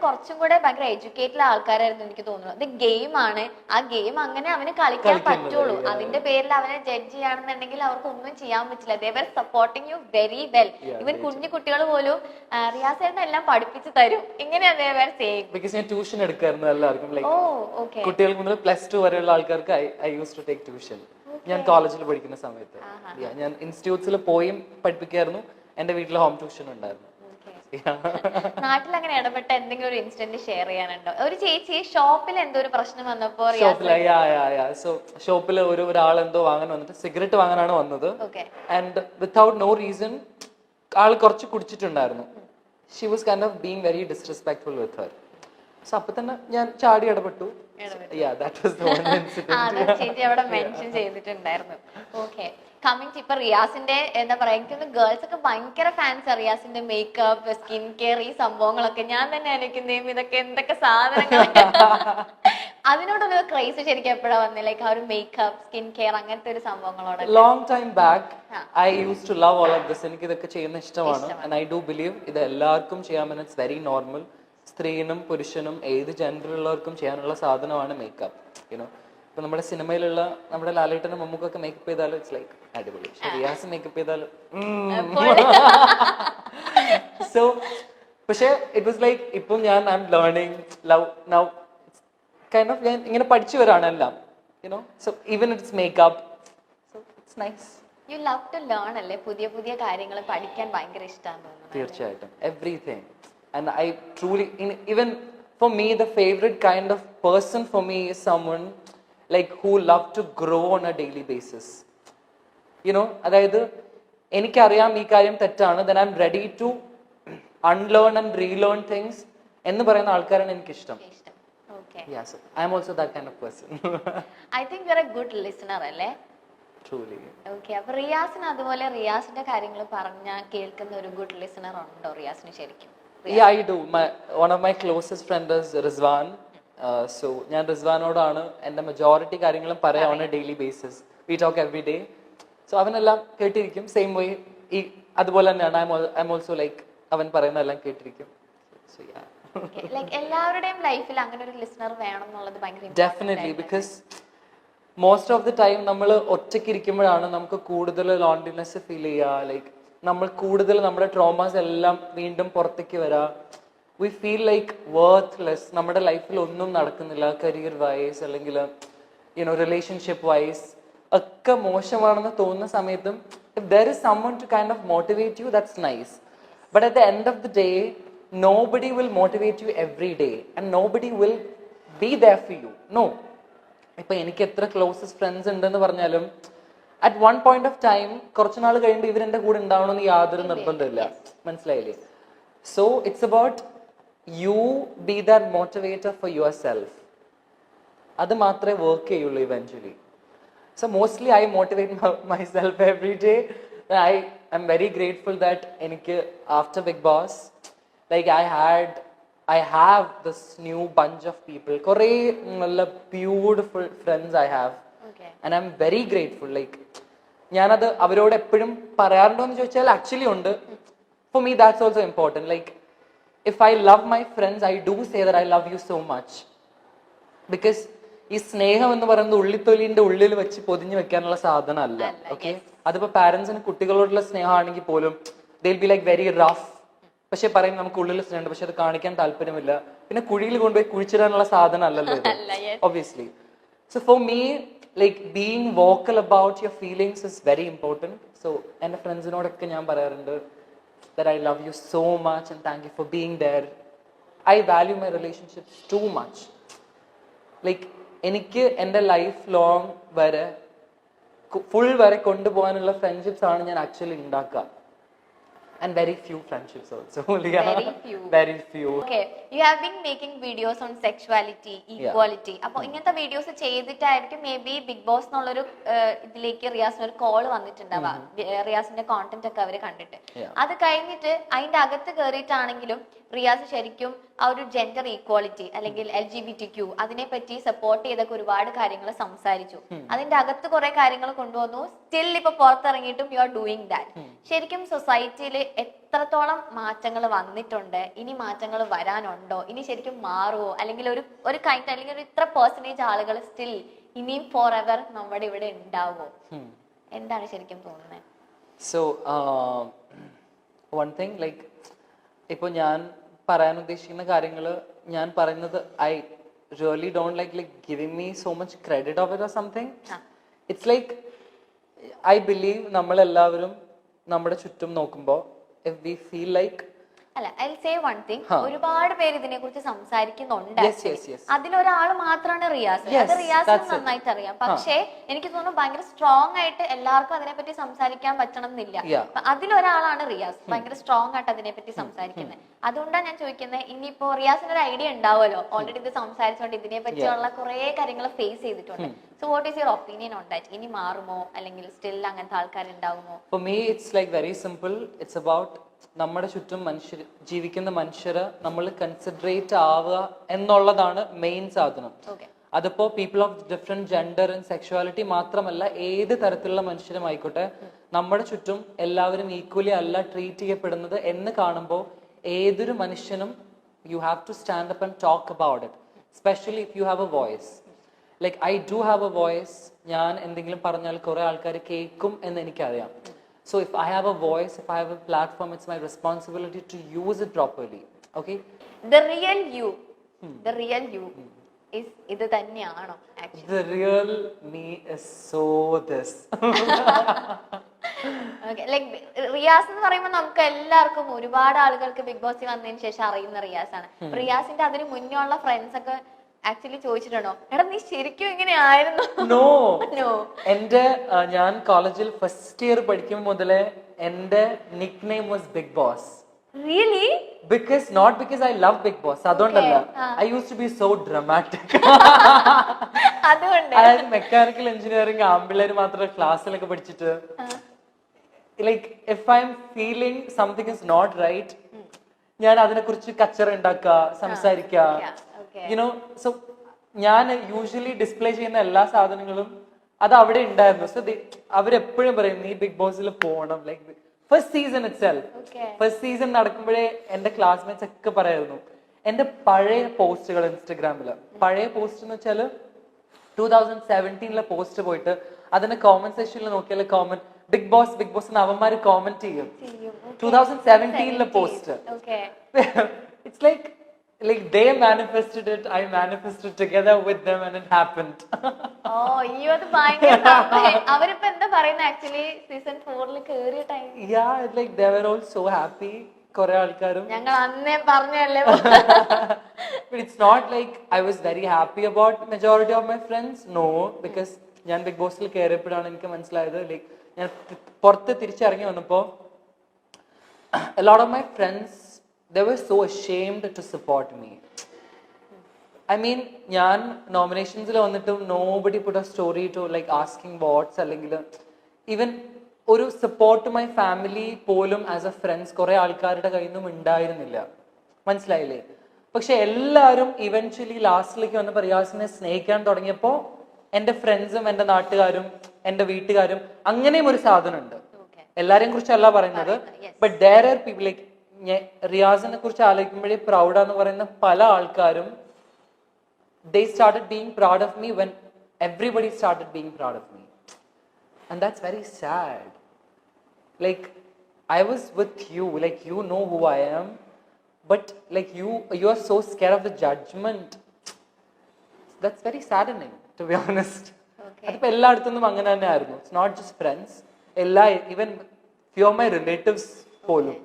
കുറച്ചും കൂടെ ഭയങ്കര എഡ്യൂക്കേറ്റഡ് ആൾക്കാരായിരുന്നു എനിക്ക് തോന്നുന്നു. ഇത് ഗെയിമാണ്, ആ ഗെയിം അങ്ങനെ അവന് കളിക്കാൻ പറ്റുള്ളൂ. അതിന്റെ പേരിൽ അവനെ ജഡ്ജ് ചെയ്യാണെന്നുണ്ടെങ്കിൽ അവർക്ക് ഒന്നും ചെയ്യാൻ പറ്റില്ല. ദേ വർ സപ്പോർട്ടിങ് യു വെരി വെൽ. ഇവൻ കുഞ്ഞു കുട്ടികൾ പോലും റിയാസ് ഏട്ടൻ എല്ലാം പഠിപ്പിച്ചു തരും. ഇങ്ങനെയാ ദേ വർ സേയിങ്. ബിക്കോസ് ഞാൻ ട്യൂഷൻ എടുക്കായിരുന്നു എല്ലാവർക്കും. ലൈക്ക് കുട്ടികൾക്ക് മുതൽ +2 വരെയുള്ള ആൾക്കാർക്ക് I use to take tuition. ഞാൻ കോളേജിൽ പഠിക്കുന്ന സമയത്ത് ഞാൻ ഇൻസ്റ്റിറ്റ്യൂട്ട്സിൽ പോയും പഠിപ്പിക്കായിരുന്നു. എന്റെ വീട്ടിൽ ഹോം ട്യൂഷൻ ഉണ്ടായിരുന്നു. നാട്ടിൽ അങ്ങനെ ഇടപെട്ട എന്തെങ്കിലും ഒരു ഇൻസിഡന്റ് ഷെയർ ചെയ്യാനുണ്ടോ? ഒരു ചേച്ചി ഷോപ്പിൽ എന്തോ ഒരു പ്രശ്നം വന്നപ്പോ ഷോപ്പിൽ ഒരാൾ എന്തോ വാങ്ങാൻ വന്നിട്ട് സിഗരറ്റ് വാങ്ങാനാണ് വന്നത്. ആൻഡ് വിത്തൗട്ട് നോ റീസൺ ആൾ കുറച്ച് കുടിച്ചിട്ടുണ്ടായിരുന്നു. She was kind of being very disrespectful with her. So അപ്പൊ തന്നെ ഞാൻ ചാടി ഇടപെട്ടു. ചേച്ചി അവിടെ മെൻഷൻ ചെയ്തിട്ടുണ്ടായിരുന്നു. ഓക്കെ, കമ്മിങ് ഇപ്പൊ റിയാസിന്റെ എന്താ പറയാ, എനിക്കൊന്ന് ഗേൾസ് ഒക്കെ ഭയങ്കര ഫാൻസ് റിയാസിന്റെ മേക്കപ്പ്, സ്കിൻ കെയർ, ഈ സംഭവങ്ങളൊക്കെ. ഞാൻ തന്നെ ആലോചിക്കുന്നേം ഇതൊക്കെ എന്തൊക്കെ സാധനങ്ങൾ. അതിനോടൊരു ക്രൈസ് ശരിക്കും എപ്പോഴാ വന്നത്? ലൈക്ക് ആ ഒരു മേക്കപ്പ്, സ്കിൻ കെയർ അങ്ങനത്തെ ഒരു സംഭവങ്ങളോട് long time back I use to love all of this. എനിക്ക് ഇതൊക്കെ ചെയ്യുന്ന ഇഷ്ടമാണ്. ആൻഡ് ഐ ഡു ബിലീവ് ഇത് എല്ലാവർക്കും ചെയ്യാമെന്ന്. It's very normal. സ്ത്രീനും പുരുഷനും ഏത് ജെൻഡറിലുള്ളവർക്കും ചെയ്യാനുള്ള സാധനമാണ് മേക്കപ്പ്. യുനോ, ഇപ്പൊ നമ്മുടെ സിനിമയിലുള്ള നമ്മുടെ ലാലേട്ടനും മമ്മൂക്കൊക്കെ മേക്കപ്പ് ചെയ്താലും ഇറ്റ്സ് ലൈക്ക് അടിപൊളി. റിയാസ് മേക്കപ്പ് ചെയ്താലും സോ പക്ഷെ ഇറ്റ് വാസ് ലൈക്ക് ഇപ്പം ഞാൻ I am learning love now kind of. ഞാൻ ഇങ്ങനെ പഠിച്ചു വരാണ് എല്ലാം. You know, so even it's makeup, so it's nice. You love to learn അല്ലേ? പുതിയ പുതിയ കാര്യങ്ങൾ പഠിക്കാൻ ഭയങ്കര ഇഷ്ടമാണ് തോന്നുന്നു. തീർച്ചയായിട്ടും, everything. And I truly, even for me, the favorite kind of person for me is someone like who love to grow on a daily basis. You know, അതായത് എനിക്കറിയാം ഈ കാര്യം തെറ്റാണ്, then I'm ready to unlearn and relearn things എന്ന് പറയുന്ന ആൾക്കാരാണ് എനിക്കിഷ്ടം. Okay. Yeah, so I'm also that kind of person. I think you're a good listener അല്ലേ? Truly. Okay, അപ്പൊ റിയാസിന് അതുപോലെ റിയാസിന്റെ കാര്യങ്ങൾ പറഞ്ഞാൽ കേൾക്കുന്ന ഒരു ഗുഡ് ലിസണർ ഉണ്ടോ റിയാസിന് ശരിക്കും? Yeah, I do. One of my closest friends is Rizwan. So ഞാൻ റിസ്വാനോടാണ് എൻ്റെ മെജോറിറ്റി കാര്യങ്ങളും പറയാം on A daily basis. We talk every day. So അവനെല്ലാം കേട്ടിരിക്കും. സെയിം വേ ഈ അതുപോലെ തന്നെയാണ് ഐ എം ഓൾസോ ലൈക്ക് അവൻ പറയുന്നതെല്ലാം കേട്ടിരിക്കും. സോ യാ, ലൈക്ക് എല്ലാവരുടെയും ലൈഫിൽ അങ്ങനെ ഒരു ലിസണർ വേണം എന്നുള്ളത് ഭയങ്കര definitely. Because most of the time നമ്മൾ ഒറ്റയ്ക്ക് ഇരിക്കുമ്പോഴാണ് നമുക്ക് കൂടുതൽ ലോൺലിനെസ് ഫീൽ ചെയ്യുക. ലൈക്ക് നമ്മൾ കൂടുതൽ നമ്മുടെ ട്രോമാസ് എല്ലാം വീണ്ടും പുറത്തേക്ക് വരാം. We feel like worthless. നമ്മുടെ ലൈഫിൽ ഒന്നും നടക്കുന്നില്ല. കരിയർ വൈസ് അല്ലെങ്കിൽ യുനോ റിലേഷൻഷിപ്പ് വൈസ് ഒക്കെ മോശമാണെന്ന് തോന്നുന്ന സമയത്തും if there is someone to kind of motivate you, that's nice. But at the end of the day, nobody will motivate you every day and nobody will be there for you. No. ഇപ്പൊ എനിക്ക് എത്ര closest friends ഉണ്ടെന്ന് പറഞ്ഞാലും at one point of time കുറച്ച് നാൾ കഴിയുമ്പോൾ ഇവരെന്റെ കൂടെ ഉണ്ടാവണമെന്ന് യാതൊരു നിർബന്ധമില്ല. മനസ്സിലായില്ലേ? So it's about you be that motivator for your self. അത് മാത്രമേ വർക്ക് ചെയ്യുള്ളൂ eventually. So mostly I motivate my self every day. I am very grateful that എനിക്ക് after Big Boss like I have this new bunch of people. കുറേ നല്ല beautiful friends I have. And I'm very grateful. Like ഞാനത് അവരോട് എപ്പോഴും പറയാറുണ്ടോ എന്ന് ചോദിച്ചാൽ actually ഉണ്ട്. For me that's also important. Like if I love my friends, I do say that I love you so much. Because ഈ സ്നേഹം എന്ന് പറയുന്നത് ഉള്ളിത്തൊലിന്റെ ഉള്ളിൽ വെച്ച് പൊതിഞ്ഞു വെക്കാനുള്ള സാധനമല്ല. ഓക്കെ, അതിപ്പോ പാരന്റ്സിന് കുട്ടികളോടുള്ള സ്നേഹമാണെങ്കിൽ പോലും they'll be like very rough. പക്ഷെ പറയും നമുക്ക് ഉള്ളിൽ സ്നേഹമുണ്ട്, പക്ഷെ അത് കാണിക്കാൻ താല്പര്യമില്ല. പിന്നെ കുഴിയിൽ കൊണ്ടുപോയി കുഴിച്ചിടാനുള്ള സാധനം അല്ലല്ലോ ഇത്, obviously. So for me, like being vocal about your feelings is very important. So എൻ്റെ ഫ്രണ്ട്സിനോടൊക്കെ ഞാൻ പറയാറുണ്ട് that I love you so much and thank you for being there. I value my relationships too much. Like എനിക്ക് എൻ്റെ life long വരെ full വരെ കൊണ്ടുപോകാനുള്ള friendships ആണ് ഞാൻ ആക്ച്വലി ഉണ്ടാക്കുക. And very few friendships also. Yeah. Very few. Okay, you have been making videos on sexuality, equality. അപ്പൊ ഇങ്ങനത്തെ വീഡിയോസ് ചെയ്തിട്ടായിരിക്കും മേ ബി ബിഗ് ബോസ് എന്നുള്ളൊരു ഇതിലേക്ക് റിയാസിന് ഒരു കോൾ വന്നിട്ടുണ്ടാവാം. റിയാസിന്റെ കോണ്ടന്റ് ഒക്കെ അവര് കണ്ടിട്ട് അത് കഴിഞ്ഞിട്ട് അതിന്റെ അകത്ത് കയറിയിട്ടാണെങ്കിലും റിയാസ് ശരിക്കും ആ ഒരു ജെൻഡർ ഈക്വാളിറ്റി അല്ലെങ്കിൽ LGBTQ അതിനെപ്പറ്റി സപ്പോർട്ട് ചെയ്തൊക്കെ ഒരുപാട് കാര്യങ്ങൾ സംസാരിച്ചു. അതിന്റെ അകത്ത് കുറെ കാര്യങ്ങൾ കൊണ്ടുവന്നു. സ്റ്റിൽ ഇപ്പൊ പുറത്തിറങ്ങിയിട്ടും യു ആർ ഡൂയിങ് ദാറ്റ്. ശരിക്കും സൊസൈറ്റിയിൽ എത്രത്തോളം മാറ്റങ്ങൾ വന്നിട്ടുണ്ട്, ഇനി മാറ്റങ്ങൾ വരാനുണ്ടോ, ഇനി ശരിക്കും മാറുമോ, അല്ലെങ്കിൽ ഒരു കൈൻഡ് അല്ലെങ്കിൽ ഒരു ഇത്ര പെർസെന്റേജ് ആളുകൾ സ്റ്റിൽ ഇനിയും ഫോർ എവർ നമ്മുടെ ഇവിടെ ഉണ്ടാവോ? എന്താണ് ശരിക്കും തോന്നുന്നത്? സോ വൺ തിങ് ലൈക്ക് ഇപ്പൊ ഞാൻ പറയാൻ ഉദ്ദേശിക്കുന്ന കാര്യങ്ങൾ ഞാൻ പറയുന്നത് I really don't like giving me so much credit of it or something. It's like I believe നമ്മളെല്ലാവരും നമ്മുടെ ചുറ്റും നോക്കുമ്പോൾ ഇഫ് വി ഫീൽ ലൈക്ക് അല്ല, ഐ സേ വൺ തിങ്, ഒരുപാട് പേര് ഇതിനെ കുറിച്ച് സംസാരിക്കുന്നുണ്ട്. അതിലൊരാൾ മാത്രമാണ് റിയാസ്. അത് റിയാസിന് നന്നായിട്ട് അറിയാം. പക്ഷേ എനിക്ക് തോന്നുന്നു ഭയങ്കര സ്ട്രോങ് ആയിട്ട് എല്ലാവർക്കും അതിനെപ്പറ്റി സംസാരിക്കാൻ പറ്റണം എന്നില്ല. അതിലൊരാളാണ് റിയാസ്, ഭയങ്കര സ്ട്രോങ് ആയിട്ട് അതിനെപ്പറ്റി സംസാരിക്കുന്നത്. അതുകൊണ്ടാണ് ഞാൻ ചോദിക്കുന്നത്, ഇനിയിപ്പോ റിയാസിന് ഒരു ഐഡിയ ഉണ്ടാവുമല്ലോ, ഓൾറെഡി ഇത് സംസാരിച്ചുകൊണ്ട് ഇതിനെ പറ്റിയുള്ള കുറെ കാര്യങ്ങൾ ഫേസ് ചെയ്തിട്ടുണ്ട്. So what is your opinion on that? ഇനി മാറുമോ, അല്ലെങ്കിൽ സ്റ്റിൽ അങ്ങനത്തെ ആൾക്കാർ ഉണ്ടാവുമോ? For me it's like very simple. It's about നമ്മുടെ ചുറ്റും ജീവിക്കുന്ന മനുഷ്യരെ നമ്മൾ കൺസിഡറേറ്റ് ആവുക എന്നുള്ളതാണ് മെയിൻ സാധനം. അതിപ്പോ people of different gender and sexuality മാത്രമല്ല, ഏത് തരത്തിലുള്ള മനുഷ്യരും ആയിക്കോട്ടെ, നമ്മുടെ ചുറ്റും എല്ലാവരും ഈക്വലി അല്ല ട്രീറ്റ് ചെയ്യപ്പെടുന്നത് എന്ന് കാണുമ്പോൾ ഏതൊരു മനുഷ്യനും you have to stand up and talk about it, specially if you have a voice. Like I do have a voice. ഞാൻ എന്തെങ്കിലും പറഞ്ഞാൽ കുറെ ആൾക്കാർ കേൾക്കും എന്ന് എനിക്കറിയാം. So if I have a voice, if I have a platform, it's my responsibility to use it properly. Okay? The real you is ഇത് തന്നെയാണോ actually? The real me is so this. Okay, like Riyas എന്ന് പറയുമ്പോൾ നമുക്ക് എല്ലാവർക്കും ഒരുപാട് ആളുകൾക്ക് big ബോസിൽ വന്നതിന് ശേഷം അറിയുന്ന റിയാസ് ആണ്. റിയാസിന്റെ അതിന് മുന്നേ ഉള്ള ഫ്രണ്ട്സ് ഒക്കെ ആക്ച്വലി ചോദിച്ചിട്ടുണ്ടോ, എടാ നീ ശരിക്കും ഇങ്ങനെയായിരുന്നു? നോ. എന്റെ ഞാൻ കോളേജിൽ ഫസ്റ്റ് ഇയർ പഠിക്കുമ്പോൾ മുതലേ എന്റെ nickname was Big Boss. Really? Because not because I love Big Boss, അതുകൊണ്ടല്ല. I use to be so dramatic. അതുകൊണ്ട് അതായത് മെക്കാനിക്കൽ എഞ്ചിനീയറിംഗ് ആമ്പിള്ളേര് മാത്രം ക്ലാസ്സിലൊക്കെ പഠിച്ചിട്ട് like if I am feeling something is not right, ഞാൻ അതിനെ കുറിച്ച് കച്ചറ ഉണ്ടാക്കുക, സംസാരിക്കുക. യുനോ, സോ ഞാൻ യൂഷ്വലി ഡിസ്പ്ലേ ചെയ്യുന്ന എല്ലാ സാധനങ്ങളും അത് അവിടെ ഉണ്ടായിരുന്നു. സോ അവരെപ്പോഴും പറയും നീ ബിഗ് ബോസിൽ പോകണം. Like first season itself, first season നടക്കുമ്പോഴേ എന്റെ ക്ലാസ്മേറ്റ്സ് ഒക്കെ പറയായിരുന്നു. എന്റെ പഴയ പോസ്റ്റുകൾ ഇൻസ്റ്റഗ്രാമില്, പഴയ പോസ്റ്റ് എന്ന് വെച്ചാല് 2017 പോസ്റ്റ് പോയിട്ട് അതിന്റെ കോമന്റ് സെക്ഷനിൽ നോക്കിയാൽ comment Bigg Boss Bigg Boss എന്ന് അവന്മാര് കോമന്റ് ചെയ്യും. 2017 post. It's like they manifested it, I manifested together with them and it happened. അത് ഭയങ്കര അവരിപ്പോ എന്താ പറയുന്നത് ആക്ച്വലി സീസൺ 4 കേറിയ time? Yeah, like they were all so happy. കുറെ ആൾക്കാരും ഞങ്ങൾ അന്നേ പറഞ്ഞല്ലേ. But it's not like I was very happy about majority of my friends. No, because ഞാൻ ബിഗ് ബോസിൽ കയറിയപ്പോഴാണ് എനിക്ക് മനസ്സിലായത്, ലൈക്ക് ഞാൻ പുറത്ത് തിരിച്ചിറങ്ങി വന്നപ്പോ a lot of my friends, they were so ashamed to support me. I mean, ഞാൻ നോമിനേഷൻസിൽ വന്നിട്ടും nobody put a story to like asking votes, അല്ലെങ്കിൽ ഈവൻ ഒരു സപ്പോർട്ട് മൈ ഫാമിലി പോലും ആസ് എ ഫ്രണ്ട്സ് കുറെ ആൾക്കാരുടെ കയ്യിൽ നിന്നും ഉണ്ടായിരുന്നില്ല. മനസ്സിലായില്ലേ? പക്ഷെ എല്ലാവരും ഇവൻച്വലി ലാസ്റ്റിലേക്ക് വന്നപ്പോൾ റിയാസിനെ സ്നേഹിക്കാൻ തുടങ്ങിയപ്പോൾ എന്റെ ഫ്രണ്ട്സും എന്റെ നാട്ടുകാരും എന്റെ വീട്ടുകാരും അങ്ങനെയും ഒരു സാധനം ഉണ്ട്. എല്ലാരെയും കുറിച്ചല്ല പറയുന്നത്, but there are people like റിയാസിനെ കുറിച്ച് ആലോചിക്കുമ്പോഴേ പ്രൗഡാന്ന് പറയുന്ന പല ആൾക്കാരും they started being proud of me when everybody started being proud of me, and that's very sad. Like I was with you, like you know who I am, but like you are so scared of the judgment. That's very saddening, to be honest. അതിപ്പോ എല്ലായിടത്തും അങ്ങനെ തന്നെ ആയിരുന്നു. It's not just friends, even few of my relatives പോലും